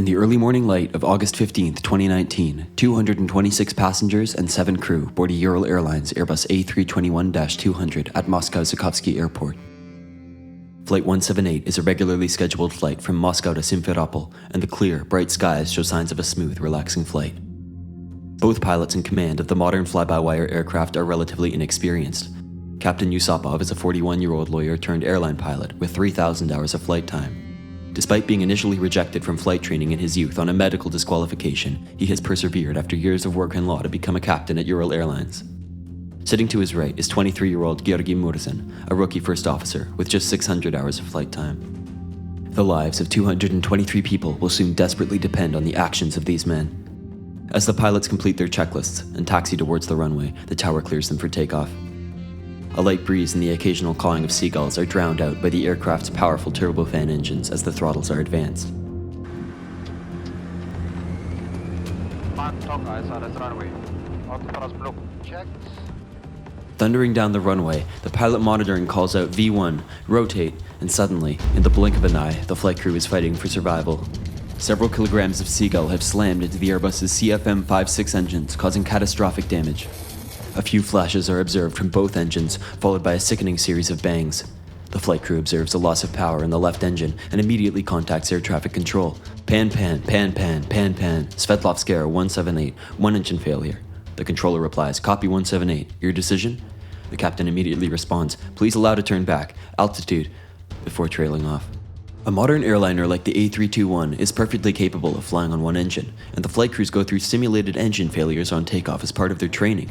In the early morning light of August 15, 2019, 226 passengers and 7 crew board a Ural Airlines Airbus A321-200 at Moscow-Zhukovsky Airport. Flight 178 is a regularly scheduled flight from Moscow to Simferopol, and the clear, bright skies show signs of a smooth, relaxing flight. Both pilots in command of the modern fly-by-wire aircraft are relatively inexperienced. Captain Yusopov is a 41-year-old lawyer turned airline pilot with 3,000 hours of flight time. Despite being initially rejected from flight training in his youth on a medical disqualification, he has persevered after years of work and law to become a captain at Ural Airlines. Sitting to his right is 23-year-old Georgy Murzin, a rookie first officer with just 600 hours of flight time. The lives of 223 people will soon desperately depend on the actions of these men. As the pilots complete their checklists and taxi towards the runway, the tower clears them for takeoff. A light breeze and the occasional cawing of seagulls are drowned out by the aircraft's powerful turbofan engines as the throttles are advanced. Thundering down the runway, the pilot monitoring calls out V1, rotate, and suddenly, in the blink of an eye, the flight crew is fighting for survival. Several kilograms of seagull have slammed into the Airbus's CFM56 engines, causing catastrophic damage. A few flashes are observed from both engines, followed by a sickening series of bangs. The flight crew observes a loss of power in the left engine and immediately contacts air traffic control. Pan, Svetlovskaya 178, one engine failure. The controller replies, copy 178, your decision? The captain immediately responds, please allow to turn back, altitude, before trailing off. A modern airliner like the A321 is perfectly capable of flying on one engine, and the flight crews go through simulated engine failures on takeoff as part of their training.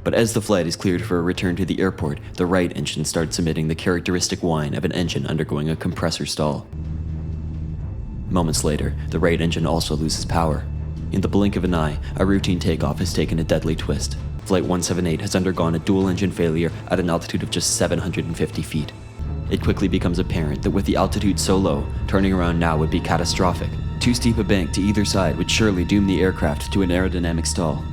But as the flight is cleared for a return to the airport, the right engine starts emitting the characteristic whine of an engine undergoing a compressor stall. Moments later, the right engine also loses power. In the blink of an eye, a routine takeoff has taken a deadly twist. Flight 178 has undergone a dual engine failure at an altitude of just 750 feet. It quickly becomes apparent that with the altitude so low, turning around now would be catastrophic. Too steep a bank to either side would surely doom the aircraft to an aerodynamic stall.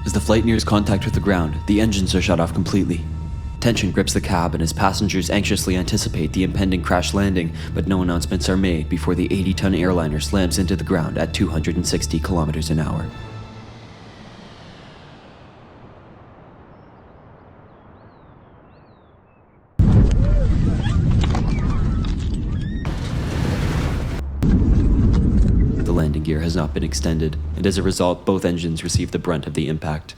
As the flight nears contact with the ground, the engines are shut off completely. Tension grips the cabin as passengers anxiously anticipate the impending crash landing, but no announcements are made before the 80-ton airliner slams into the ground at 260 kilometers an hour. The landing gear has not been extended, and as a result, both engines receive the brunt of the impact.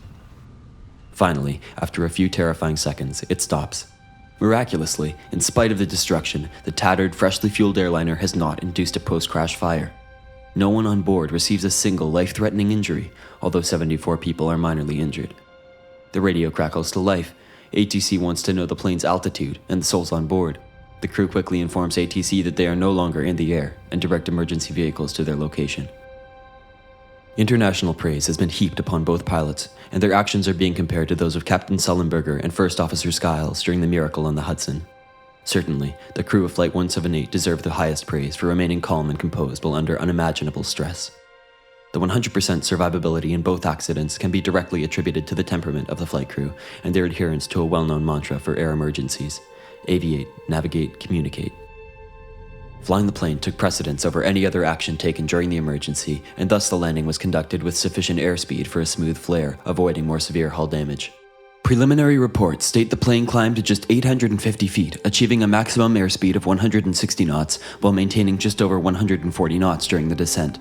Finally, after a few terrifying seconds, it stops. Miraculously, in spite of the destruction, the tattered, freshly fueled airliner has not induced a post-crash fire. No one on board receives a single life-threatening injury, although 74 people are minorly injured. The radio crackles to life. ATC wants to know the plane's altitude and the souls on board. The crew quickly informs ATC that they are no longer in the air and direct emergency vehicles to their location. International praise has been heaped upon both pilots, and their actions are being compared to those of Captain Sullenberger and First Officer Skiles during the miracle on the Hudson. Certainly, the crew of Flight 178 deserve the highest praise for remaining calm and composed while under unimaginable stress. The 100% survivability in both accidents can be directly attributed to the temperament of the flight crew and their adherence to a well-known mantra for air emergencies: aviate, navigate, communicate. Flying the plane took precedence over any other action taken during the emergency, and thus the landing was conducted with sufficient airspeed for a smooth flare, avoiding more severe hull damage. Preliminary reports state the plane climbed to just 850 feet, achieving a maximum airspeed of 160 knots while maintaining just over 140 knots during the descent.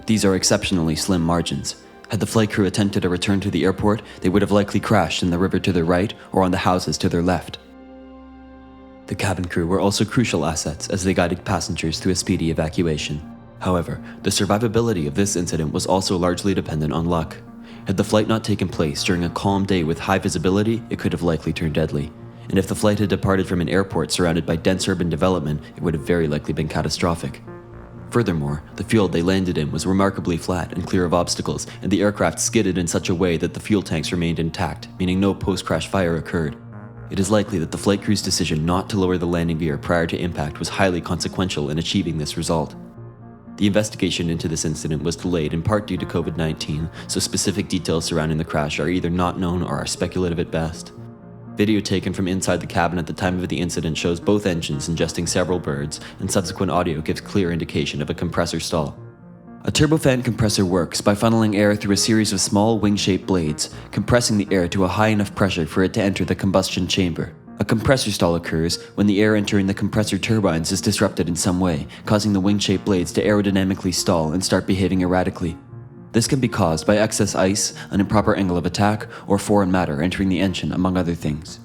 These are exceptionally slim margins. Had the flight crew attempted a return to the airport, they would have likely crashed in the river to their right or on the houses to their left. The cabin crew were also crucial assets as they guided passengers to a speedy evacuation. However, the survivability of this incident was also largely dependent on luck. Had the flight not taken place during a calm day with high visibility, it could have likely turned deadly. And if the flight had departed from an airport surrounded by dense urban development, it would have very likely been catastrophic. Furthermore, the field they landed in was remarkably flat and clear of obstacles, and the aircraft skidded in such a way that the fuel tanks remained intact, meaning no post-crash fire occurred. It is likely that the flight crew's decision not to lower the landing gear prior to impact was highly consequential in achieving this result. The investigation into this incident was delayed in part due to COVID-19, so specific details surrounding the crash are either not known or are speculative at best. Video taken from inside the cabin at the time of the incident shows both engines ingesting several birds, and subsequent audio gives clear indication of a compressor stall. A turbofan compressor works by funneling air through a series of small wing-shaped blades, compressing the air to a high enough pressure for it to enter the combustion chamber. A compressor stall occurs when the air entering the compressor turbines is disrupted in some way, causing the wing-shaped blades to aerodynamically stall and start behaving erratically. This can be caused by excess ice, an improper angle of attack, or foreign matter entering the engine, among other things.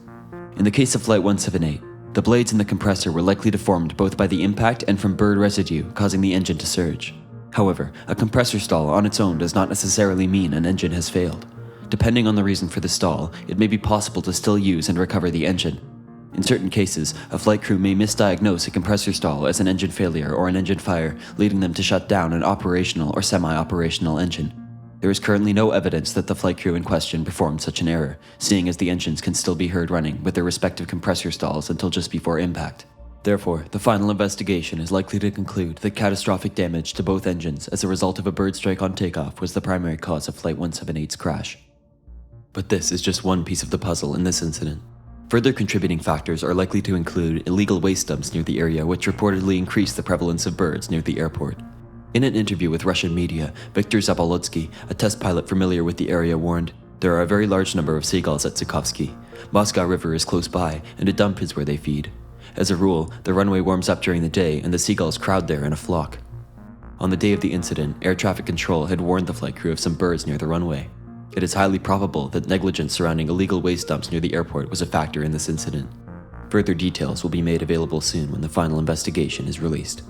In the case of Flight 178, the blades in the compressor were likely deformed both by the impact and from bird residue, causing the engine to surge. However, a compressor stall on its own does not necessarily mean an engine has failed. Depending on the reason for the stall, it may be possible to still use and recover the engine. In certain cases, a flight crew may misdiagnose a compressor stall as an engine failure or an engine fire, leading them to shut down an operational or semi-operational engine. There is currently no evidence that the flight crew in question performed such an error, seeing as the engines can still be heard running with their respective compressor stalls until just before impact. Therefore, the final investigation is likely to conclude that catastrophic damage to both engines as a result of a bird strike on takeoff was the primary cause of Flight 178's crash. But this is just one piece of the puzzle in this incident. Further contributing factors are likely to include illegal waste dumps near the area, which reportedly increased the prevalence of birds near the airport. In an interview with Russian media, Viktor Zabolotsky, a test pilot familiar with the area, warned, "There are a very large number of seagulls at Zhukovsky. Moscow River is close by, and a dump is where they feed. As a rule, the runway warms up during the day and the seagulls crowd there in a flock." On the day of the incident, air traffic control had warned the flight crew of some birds near the runway. It is highly probable that negligence surrounding illegal waste dumps near the airport was a factor in this incident. Further details will be made available soon when the final investigation is released.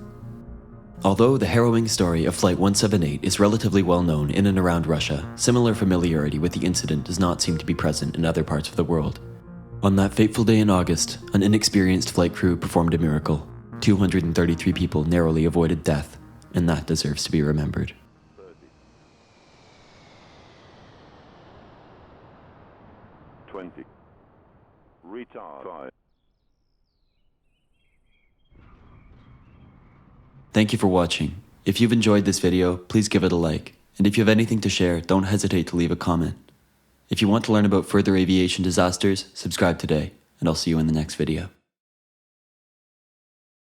Although the harrowing story of Flight 178 is relatively well known in and around Russia, similar familiarity with the incident does not seem to be present in other parts of the world. On that fateful day in August, an inexperienced flight crew performed a miracle. 233 people narrowly avoided death, and that deserves to be remembered. 20. Retard 5. Thank you for watching. If you've enjoyed this video, please give it a like. And if you have anything to share, don't hesitate to leave a comment. If you want to learn about further aviation disasters, subscribe today, and I'll see you in the next video.